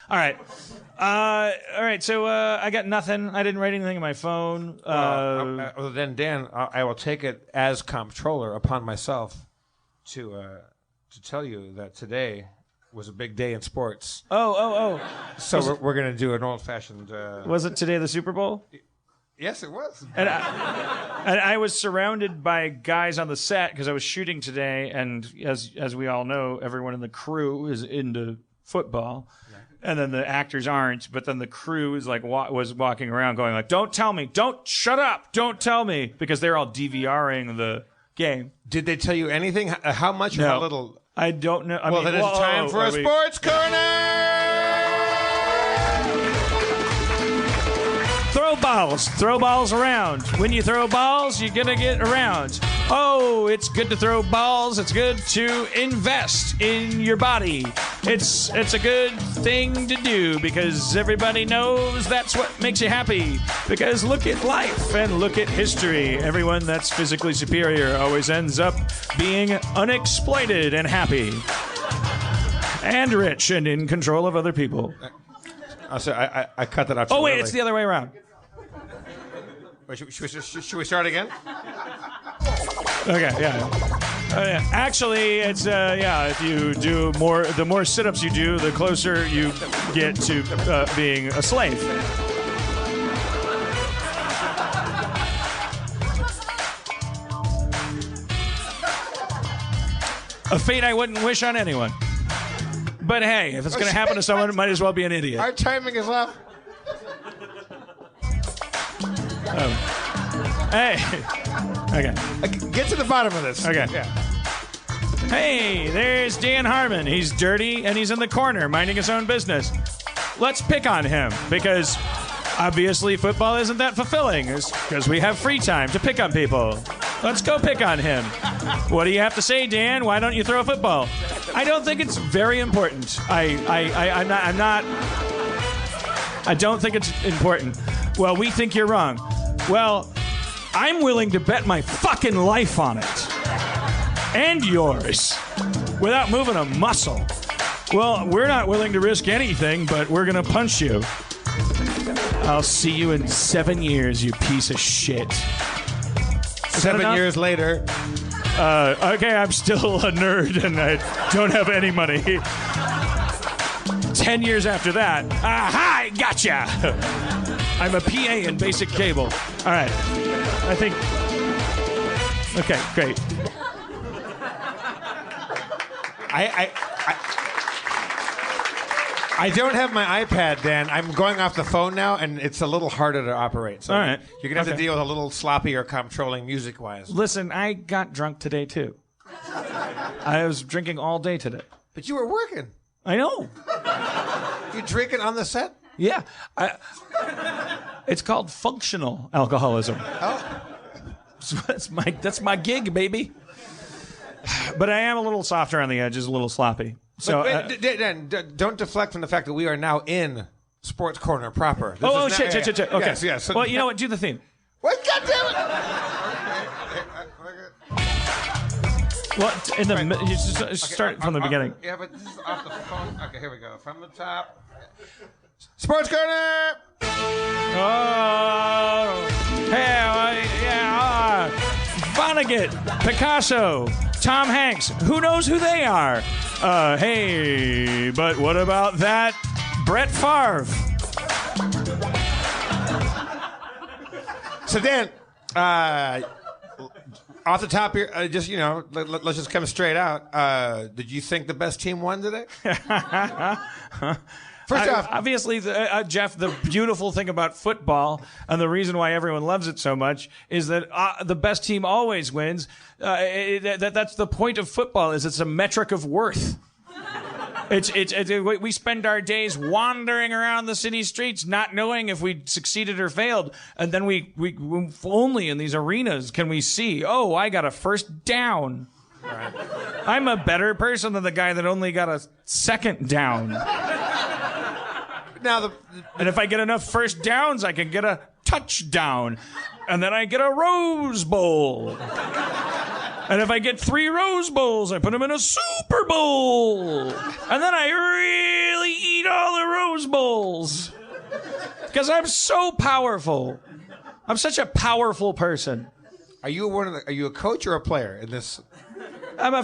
All right. All right, so I got nothing. I didn't write anything on my phone. Then, Dan, I will take it as comptroller upon myself to tell you that today was a big day in sports. Oh. So we're going to do an old-fashioned... Was it today the Super Bowl? Yes, it was. And I was surrounded by guys on the set because I was shooting today, and as we all know, everyone in the crew is into football. And then the actors aren't, but then the crew is like was walking around going like, "Don't tell me, don't shut up, don't tell me," because they're all DVRing the game. Did they tell you anything? How much or how little? I don't know. Then it's time for a sports corner. Throw balls around. When you throw balls, you're gonna get around. Oh, it's good to throw balls. It's good to invest in your body. It's a good thing to do because everybody knows that's what makes you happy. Because look at life and look at history. Everyone that's physically superior always ends up being unexploited and happy. And rich and in control of other people. I cut that out. Oh, wait, it's the other way around. Wait, should we start again? Okay, yeah. Actually, it's if you do the more sit-ups you do, the closer you get to being a slave. A fate I wouldn't wish on anyone. But hey, if it's going to happen to someone, it might as well be an idiot. Our timing is off. Hey. Okay. Get to the bottom of this. Okay. Yeah. Hey, there's Dan Harmon. He's dirty and he's in the corner minding his own business. Let's pick on him because obviously football isn't that fulfilling because we have free time to pick on people. Let's go pick on him. What do you have to say, Dan? Why don't you throw a football? I don't think it's very important. I'm not. I don't think it's important. Well, we think you're wrong. Well, I'm willing to bet my fucking life on it. And yours. Without moving a muscle. Well, we're not willing to risk anything, but we're going to punch you. I'll see you in 7 years, you piece of shit. 7 years later. Okay, I'm still a nerd and I don't have any money. 10 years after that, aha, gotcha. I'm a PA in basic cable. All right, I think. Okay, great. I don't have my iPad, Dan. I'm going off the phone now, and it's a little harder to operate. So all right. You're going to have to deal with a little sloppy or controlling music-wise. Listen, I got drunk today, too. I was drinking all day today. But you were working. I know. You drinking on the set? Yeah. It's called functional alcoholism. Oh. That's my gig, baby. But I am a little softer on the edges, a little sloppy. So, Dan, don't deflect from the fact that we are now in Sports Corner proper. Shit. Okay. Yes. So, well, you know what? Do the theme. What? God damn it! Well, you just start from the beginning. Yeah, but this is off the phone. Okay, here we go. From the top. Sports Corner! Oh. Hey, Vonnegut, Picasso, Tom Hanks. Who knows who they are? Hey, but what about that Brett Favre? So, Dan, off the top here, let's just come straight out. Did you think the best team won today? First off, obviously, Jeff, the beautiful thing about football and the reason why everyone loves it so much is that the best team always wins. That's the point of football. Is it's a metric of worth. We spend our days wandering around the city streets, not knowing if we succeeded or failed, and then we only in these arenas can we see. Oh, I got a first down. Right. I'm a better person than the guy that only got a second down. Now, and if I get enough first downs, I can get a touchdown. And then I get a Rose Bowl. And if I get 3 Rose Bowls, I put them in a Super Bowl. And then I really eat all the Rose Bowls. Because I'm so powerful. I'm such a powerful person. Are you a coach or a player in this?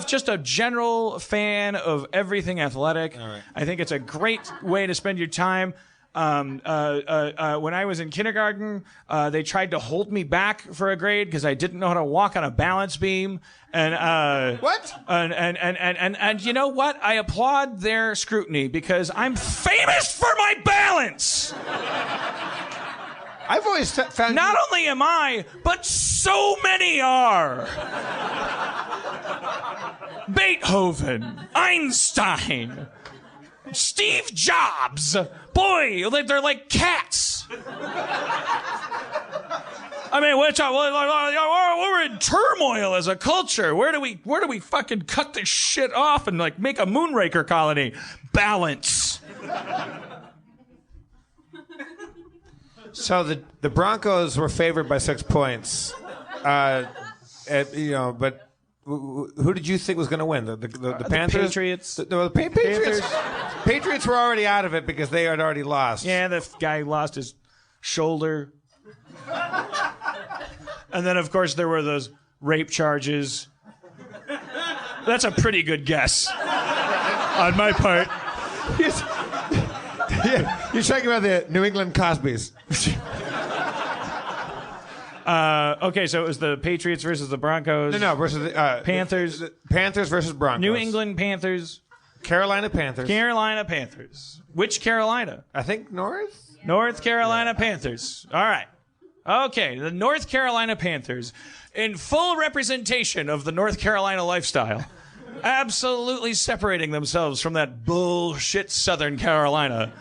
Just a general fan of everything athletic. All right. I think it's a great way to spend your time. When I was in kindergarten, they tried to hold me back for a grade because I didn't know how to walk on a balance beam. And What? And you know what? I applaud their scrutiny because I'm famous for my balance. I've always found Not only am I, but so many are. Beethoven, Einstein, Steve Jobs. Boy, they're like cats. I mean, we're in turmoil as a culture. Where do we fucking cut this shit off and like make a moonraker colony? Balance. So the Broncos were favored by 6 points. But who did you think was going to win? The Panthers? Patriots. The Patriots. Patriots were already out of it because they had already lost. Yeah, the guy lost his shoulder. And then, of course, there were those rape charges. That's a pretty good guess on my part. You're talking about the New England Cosbys. Okay, so it was the Patriots versus the Broncos. No, versus the Panthers. the Panthers versus Broncos. New England Panthers. Carolina Panthers. Carolina Panthers. Which Carolina? I think North. North Carolina Panthers. All right. Okay, the North Carolina Panthers, in full representation of the North Carolina lifestyle, absolutely separating themselves from that bullshit Southern Carolina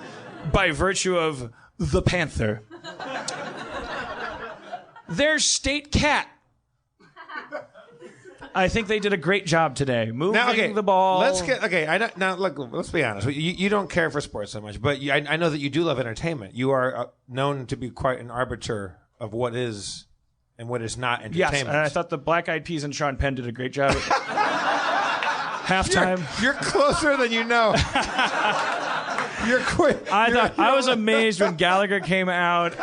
by virtue of the Panther. Their state cat. I think they did a great job today, moving the ball. Now look. Let's be honest. You don't care for sports so much, but I know that you do love entertainment. You are known to be quite an arbiter of what is and what is not entertainment. Yes, and I thought the Black Eyed Peas and Sean Penn did a great job. Halftime. You're closer than you know. I was amazed when Gallagher came out.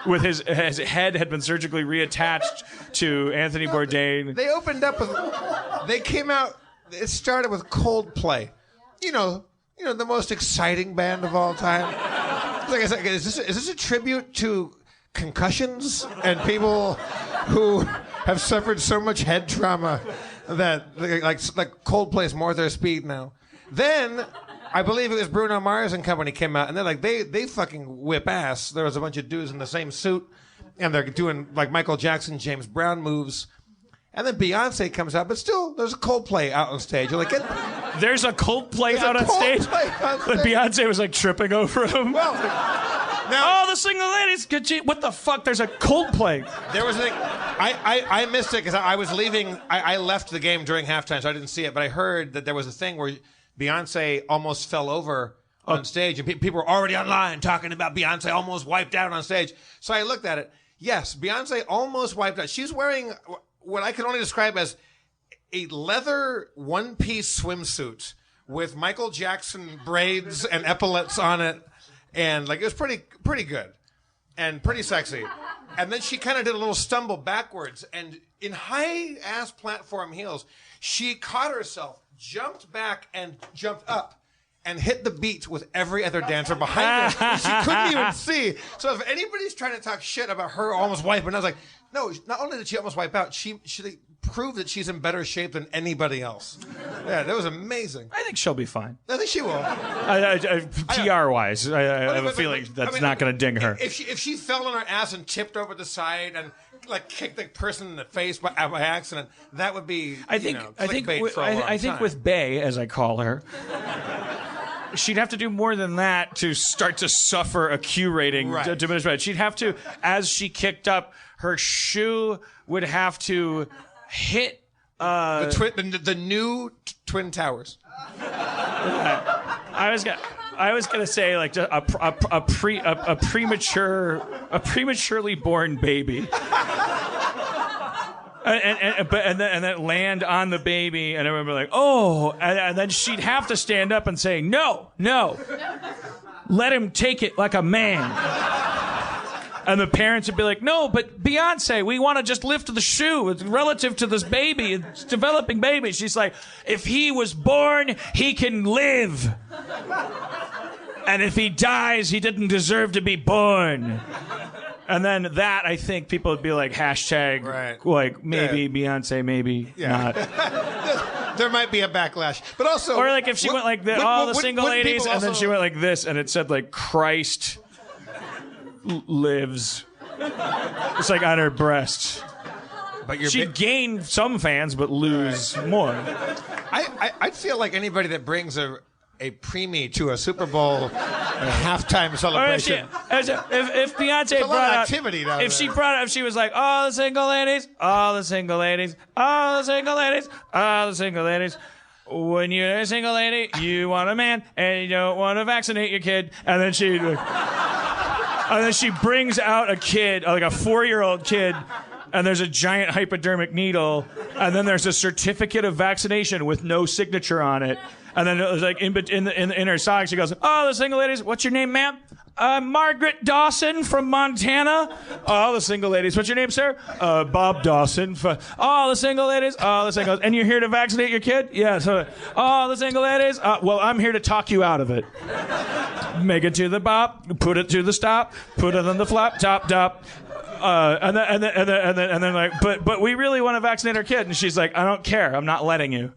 With his head had been surgically reattached to Anthony Bourdain. They opened up with. They came out. It started with Coldplay. You know the most exciting band of all time. Like I said, is this a tribute to concussions and people who have suffered so much head trauma that like Coldplay's more their speed now? Then. I believe it was Bruno Mars and company came out, and they're like, they fucking whip ass. There was a bunch of dudes in the same suit, and they're doing like Michael Jackson, James Brown moves. And then Beyonce comes out, but still, there's a Coldplay out on stage. You're like, there's a Coldplay out on stage? But Beyonce was like tripping over him. Well, now, the single ladies, what the fuck? There's a Coldplay. There was a thing. I missed it because I was leaving. I left the game during halftime, so I didn't see it. But I heard that there was a thing where Beyonce almost fell over on stage, and people were already online talking about Beyonce almost wiped out on stage. So I looked at it. Yes, Beyonce almost wiped out. She's wearing what I can only describe as a leather one-piece swimsuit with Michael Jackson braids and epaulets on it, and like it was pretty good and pretty sexy. And then she kind of did a little stumble backwards, and in high-ass platform heels, she caught herself, jumped back and jumped up and hit the beat with every other dancer behind her. And she couldn't even see. So if anybody's trying to talk shit about her almost wiping, I was like, no, not only did she almost wipe out, she proved that she's in better shape than anybody else. Yeah, that was amazing. I think she'll be fine. I think she will. PR-wise, I have a feeling that's not going to ding her. If she fell on her ass and tipped over the side and like kicked the person in the face by accident, that would be I think with Bae, as I call her, she'd have to do more than that to start to suffer a Q rating diminished. She'd have to, as she kicked up, her shoe would have to hit the new Twin Towers. I was gonna say like a prematurely born baby. and then land on the baby, and everyone would be like, oh, and then she'd have to stand up and say, no, let him take it like a man. And the parents would be like, no, but Beyonce, we want to just lift the shoe. It's relative to this baby. It's developing baby. She's like, if he was born, he can live. And if he dies, he didn't deserve to be born. And then that, I think people would be like, hashtag, like, maybe Beyonce, maybe not. There might be a backlash. But also... Or like if she went like, the single ladies, and then she went like this, and it said like, Christ lives. It's like on her breast. But she'd gain some fans, but lose more. I'd feel like anybody that brings a preemie to a Super Bowl halftime celebration. If Beyonce brought out activity, if she brought up, she was like, all the single ladies, all the single ladies, all the single ladies, all the single ladies. When you're a single lady, you want a man, and you don't want to vaccinate your kid. And then she brings out a kid, like a 4-year-old kid, and there's a giant hypodermic needle, and then there's a certificate of vaccination with no signature on it. And then it was like in her song, she goes, oh, the single ladies, what's your name, ma'am? Margaret Dawson from Montana. Oh, the single ladies, what's your name, sir? Bob Dawson. Oh, the single ladies, oh, the single, and you're here to vaccinate your kid? Yeah, so, oh, the single ladies, well, I'm here to talk you out of it. Make it to the bop, put it to the stop, put it on the flop, top. And then like, but we really want to vaccinate our kid. And she's like, I don't care, I'm not letting you.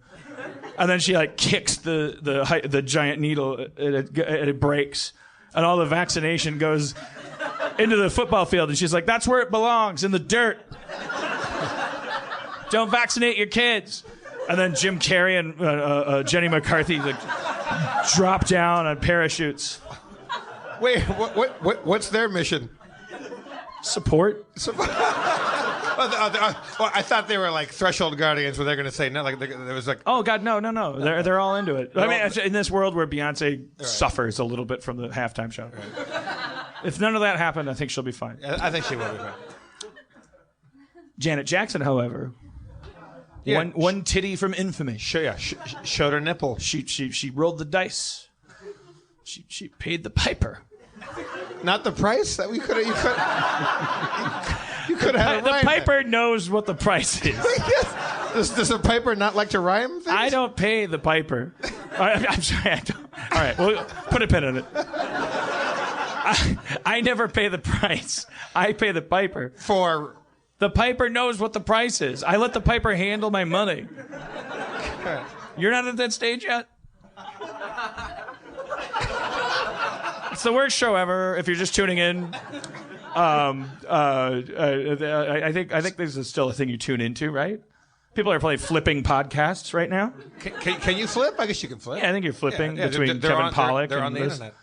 And then she like kicks the giant needle, and it breaks, and all the vaccination goes into the football field. And she's like, "That's where it belongs, in the dirt. Don't vaccinate your kids." And then Jim Carrey and Jenny McCarthy like drop down on parachutes. Wait, what's their mission? Support. I thought they were like threshold guardians, where they're going to say no. Like there was like, oh God, no. They're all into it. I mean, in this world where Beyonce suffers a little bit from the halftime show. Right. If none of that happened, I think she'll be fine. I think she will be fine. Janet Jackson, however, one titty from infamy. Showed her nipple. She rolled the dice. She paid the piper. Not the price that we could have. You could have. The piper knows what the price is. Does the piper not like to rhyme things? I don't pay the piper. I'm sorry. I don't. All right, well, put a pin in it. I never pay the price. I pay the piper. For the piper knows what the price is. I let the piper handle my money. You're not at that stage yet? It's the worst show ever. If you're just tuning in, I think this is still a thing you tune into, right? People are probably flipping podcasts right now. Can you flip? I guess you can flip. Yeah, I think you're flipping between Kevin Pollak they're on and the this. internet.